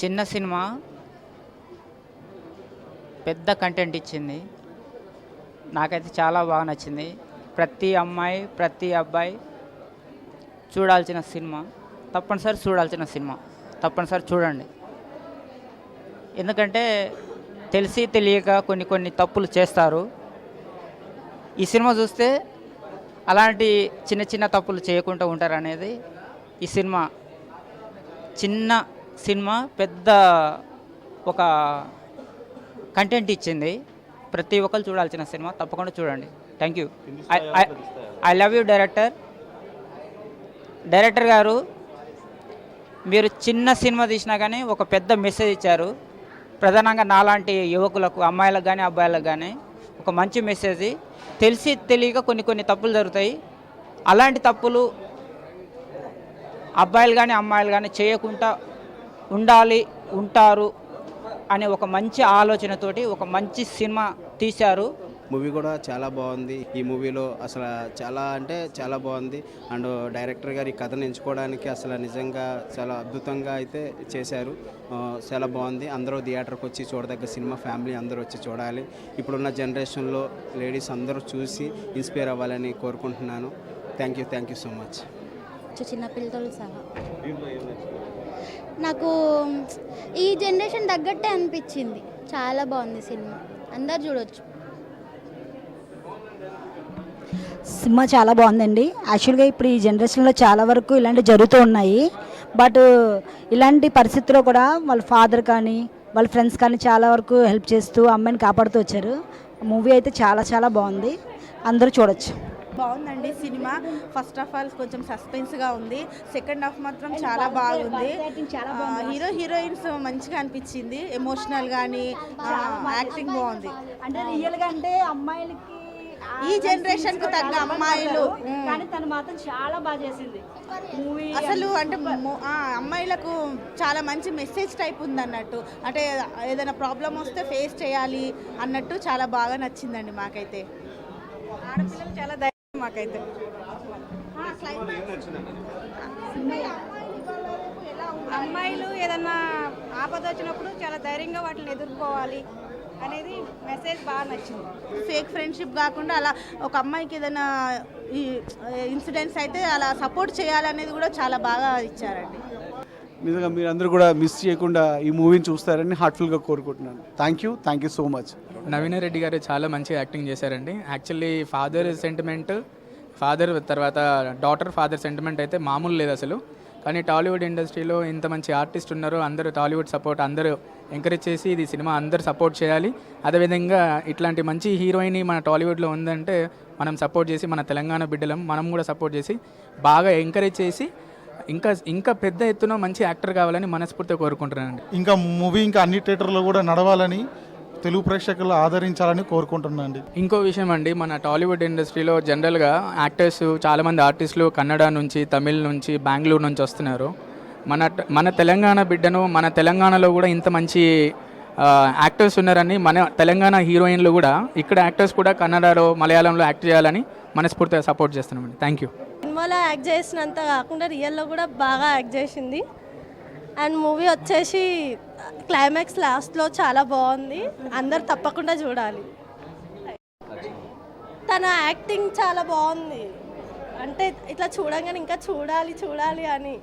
చిన్న సినిమా పెద్ద కంటెంట్ ఇచ్చింది. నాకైతే చాలా బాగా నచ్చింది. ప్రతి అమ్మాయి, ప్రతి అబ్బాయి చూడాల్సిన సినిమా, తప్పనిసరి చూడాల్సిన సినిమా. తప్పనిసరి చూడండి. ఎందుకంటే తెలిసి తెలియక కొన్ని కొన్ని తప్పులు చేస్తారు. ఈ సినిమా చూస్తే అలాంటి చిన్న చిన్న తప్పులు చేయకుండా ఉంటారనేది ఈ సినిమా. చిన్న సినిమా పెద్ద ఒక కంటెంట్ ఇచ్చింది. ప్రతి ఒక్కరు చూడాల్సిన సినిమా. తప్పకుండా చూడండి. Thank you. I love you director గారు. మీరు చిన్న సినిమా తీసినా కానీ ఒక పెద్ద మెసేజ్ ఇచ్చారు. ప్రధానంగా నాలాంటి యువకులకు, అమ్మాయిలకు కానీ అబ్బాయిలకు కానీ ఒక మంచి మెసేజ్. తెలిసి తెలియక కొన్ని కొన్ని తప్పులు జరుగుతాయి. అలాంటి తప్పులు అబ్బాయిలు కానీ అమ్మాయిలు కానీ చేయకుండా ఉంటారు అనే ఒక మంచి ఆలోచనతోటి ఒక మంచి సినిమా తీశారు. మూవీ కూడా చాలా బాగుంది. ఈ మూవీలో అసలు చాలా అంటే చాలా బాగుంది. అండ్ డైరెక్టర్ గారు ఈ కథను ఎంచుకోవడానికి అసలు నిజంగా చాలా అద్భుతంగా అయితే చేశారు. చాలా బాగుంది. అందరూ థియేటర్కి వచ్చి చూడదగ్గ సినిమా. ఫ్యామిలీ అందరూ వచ్చి చూడాలి. ఇప్పుడున్న జనరేషన్లో లేడీస్ అందరూ చూసి ఇన్స్పైర్ అవ్వాలని కోరుకుంటున్నాను. Thank you so much. చిన్నపిల్లలు సహా నాకు ఈ జనరేషన్ తగ్గట్టే అనిపించింది. చాలా బాగుంది సినిమా. అందరు చూడొచ్చు. సినిమా చాలా బాగుందండి. యాక్చువల్గా ఇప్పుడు ఈ జనరేషన్లో చాలా వరకు ఇలాంటివి జరుగుతూ ఉన్నాయి. బట్ ఇలాంటి పరిస్థితుల్లో కూడా వాళ్ళ ఫాదర్ కానీ వాళ్ళ ఫ్రెండ్స్ కానీ చాలా వరకు హెల్ప్ చేస్తూ అమ్మాయిని కాపాడుతూ వచ్చారు. మూవీ అయితే చాలా చాలా బాగుంది. అందరూ చూడొచ్చు. బాగుందండి సినిమా. ఫస్ట్ ఆఫ్ ఆల్ కొంచెం సస్పెన్స్గా ఉంది. సెకండ్ హాఫ్ మాత్రం చాలా బాగుంది. హీరోయిన్స్ మంచిగా అనిపించింది. ఎమోషనల్ కానీ యాక్టింగ్ బాగుంది. అంటే రియల్గా అంటే అమ్మాయిలకి ఈ జనరేషన్ కు తగ్గ అమ్మాయిలు కానీ తను మాత్రం చాలా బాగా చేసింది మూవీ. అసలు అంటే అమ్మాయిలకు చాలా మంచి మెసేజ్ టైప్ ఉంది అన్నట్టు. అంటే ఏదైనా ప్రాబ్లం వస్తే ఫేస్ చేయాలి అన్నట్టు చాలా బాగా నచ్చిందండి మాకైతే. ఆడపిల్లలు చాలా ధైర్యం మాకైతే. అమ్మాయిలు ఏదన్నా ఆపద వచ్చినప్పుడు చాలా ధైర్యంగా వాటిని ఎదుర్కోవాలి అనేది మెసేజ్ బాగా నచ్చింది. ఫేక్ ఫ్రెండ్షిప్ కాకుండా అలా ఒక అమ్మాయికి ఏదైనా ఈ ఇన్సిడెంట్స్ అయితే అలా సపోర్ట్ చేయాలనేది కూడా చాలా బాగా ఇచ్చారండి. నిజంగా మీరందరూ కూడా మిస్ చేయకుండా ఈ మూవీని చూస్తారని హార్ట్ఫుల్గా కోరుకుంటున్నాను. Thank you so much. Naveena Reddy garu చాలా మంచిగా యాక్టింగ్ చేశారండి. యాక్చువల్లీ ఫాదర్ సెంటిమెంట్, ఫాదర్ తర్వాత డాటర్ ఫాదర్ సెంటిమెంట్ అయితే మామూలు లేదు అసలు. కానీ టాలీవుడ్ ఇండస్ట్రీలో ఇంత మంచి ఆర్టిస్ట్ ఉన్నారు. అందరూ టాలీవుడ్ సపోర్ట్ అందరూ ఎంకరేజ్ చేసి ఇది సినిమా అందరూ సపోర్ట్ చేయాలి. అదేవిధంగా ఇట్లాంటి మంచి హీరోయిన్ మన టాలీవుడ్లో ఉందంటే మనం సపోర్ట్ చేసి, మన తెలంగాణ బిడ్డలం మనం కూడా సపోర్ట్ చేసి బాగా ఎంకరేజ్ చేసి ఇంకా పెద్ద ఎత్తున మంచి యాక్టర్ కావాలని మనస్ఫూర్తిగా కోరుకుంటున్నానండి. ఇంకా మూవీ ఇంకా అన్ని థియేటర్లో కూడా నడవాలని, తెలుగు ప్రేక్షకులు ఆదరించాలని కోరుకుంటున్నానండి. ఇంకో విషయం అండి, మన టాలీవుడ్ ఇండస్ట్రీలో జనరల్గా యాక్టర్స్ చాలామంది ఆర్టిస్టులు కన్నడ నుంచి, తమిళ్ నుంచి, బెంగళూరు నుంచి వస్తున్నారు. మన తెలంగాణ బిడ్డను, మన తెలంగాణలో కూడా ఇంత మంచి యాక్టర్స్ ఉన్నారని, మన తెలంగాణ హీరోయిన్లు కూడా ఇక్కడ యాక్టర్స్ కూడా కన్నడలో, మలయాళంలో యాక్ట్ చేయాలని మనస్ఫూర్తిగా సపోర్ట్ చేస్తున్నామండి. Thank you. సినిమాలో యాక్ట్ చేసినంత కాకుండా రియల్లో కూడా బాగా యాక్ట్ చేసింది. అండ్ మూవీ వచ్చేసి క్లైమాక్స్ లాస్ట్లో చాలా బాగుంది. అందరు తప్పకుండా చూడాలి. తన యాక్టింగ్ చాలా బాగుంది. అంటే ఇట్లా చూడంగానే ఇంకా చూడాలి అని